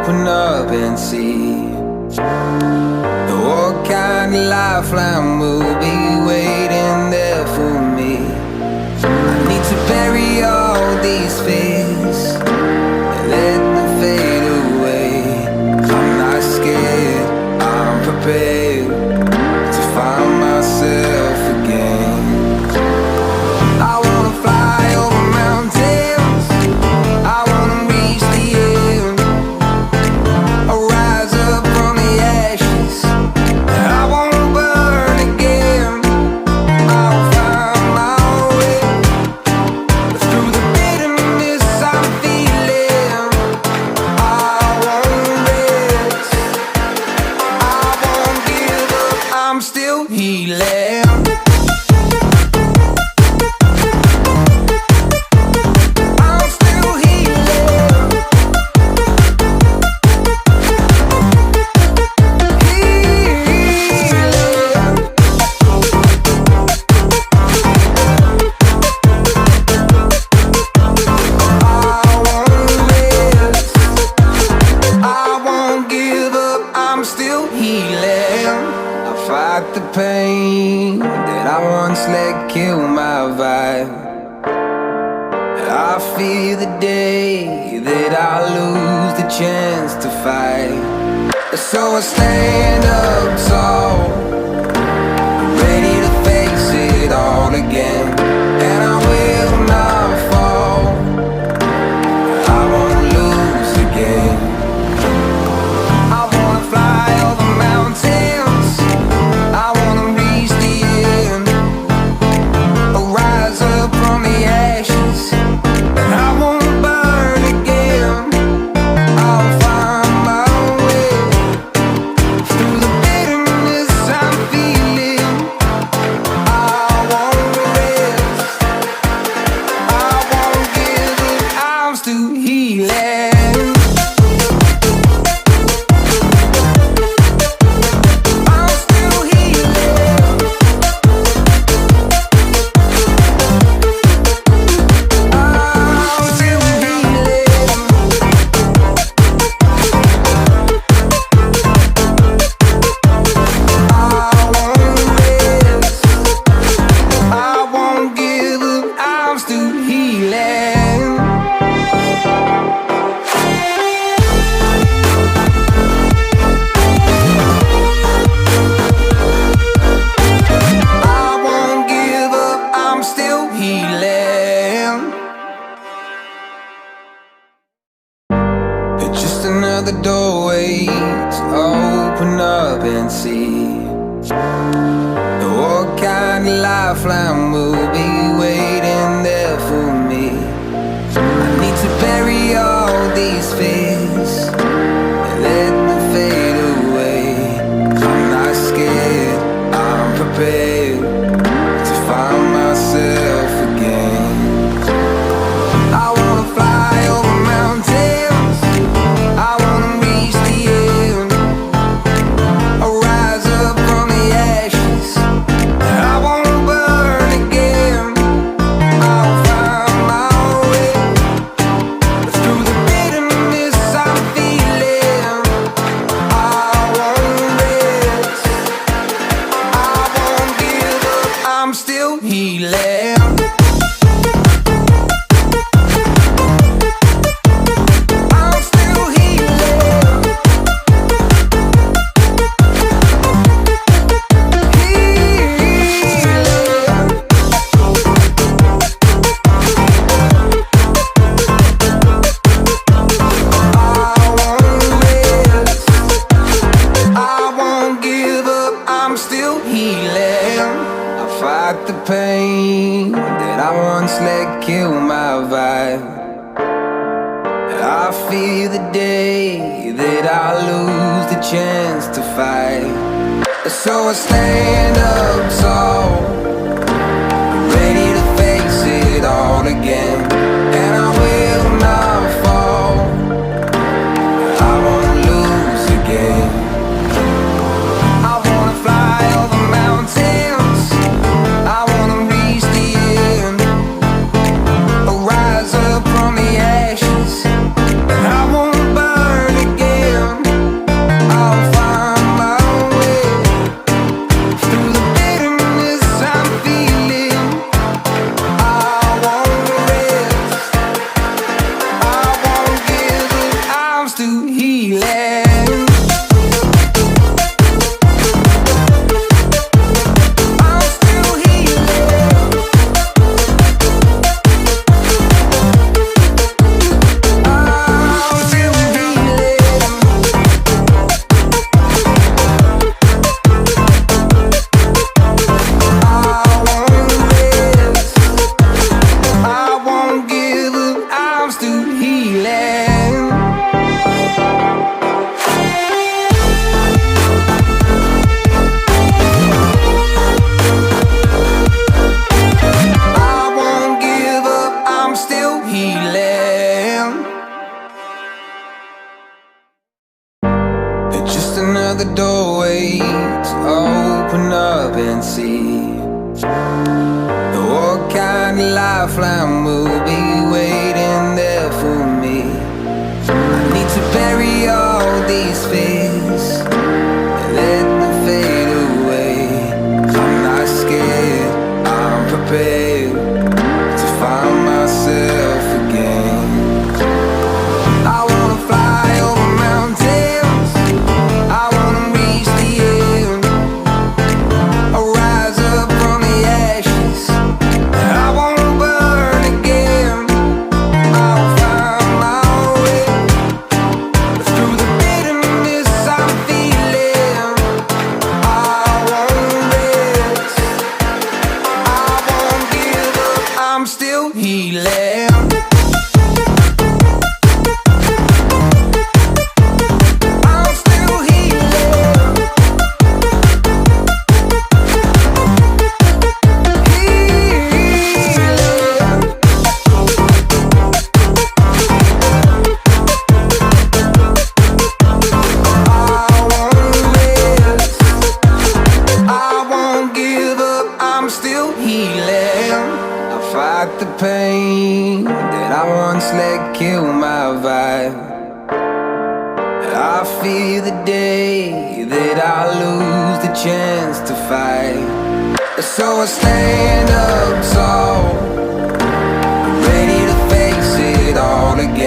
open up and see what kind of lifeline will be waiting there for me. I need to bury all these fears and let them fade away. I'm not scared, I'm prepared to find myself again. I wanna fly over mountains, I wanna reach the end. I'll rise up from the ashes, I wanna burn again. I'll find my way through the bitterness I'm feeling. I won't rest, I won't give up, I'm still healing. The pain that I once let kill my vibe, I fear the day that I lose the chance to fight. So I stand up tall, ready to face it all again. And I will not fall, I won't lose again. I wanna fly over mountains, I wanna reach the end. I'll rise up from the ashes, I won't burn again. I'll find my way through the bitterness I'm feeling. I won't rest, I won't give up, I'm still healing. Just another doorway to open up and see what kind of lifeline will be waiting there for me. I need to bury all these fears and let them fade away. I'm not scared, I'm prepared to find myself again. I wanna fly over mountains, I wanna reach the end. I'll rise up from the ashes, I won't burn again. I'll find my way through the bitterness I'm feeling. I won't rest, I won't give up, I'm still healing. The pain that I once let kill my vibe, I fear the day that I lose the chance to fight. So I stand up tall, ready to face it all again. And I will not fall, I won't lose again. I wanna fly over mountains, I wanna reach the end. I'll rise up from the ashes, I won't burn again. healing. I'm still healing. I'm still healing. I won't rest. I won't give up. I'm still healing. I won't give up. I'm still healing. It's just another doorway to open up and see what kind of lifeline will be waiting there for me. I need to bury all these fears and let them fade away. I'm not scared, I'm prepared to find myself again. I wanna fly over mountains, I wanna reach the end. I'll rise up from the ashes, I wanna burn again. I'll find my way through the bitterness I'm feeling. I won't rest, I won't give up. I'm still healing. I'm still healing. Healing. I won't rest, I won't give up. I'm still healing. I fight the pain that I once let kill my vibe. I fear the day that I lose the chance to fight. So I stand up tall, ready to face it all again.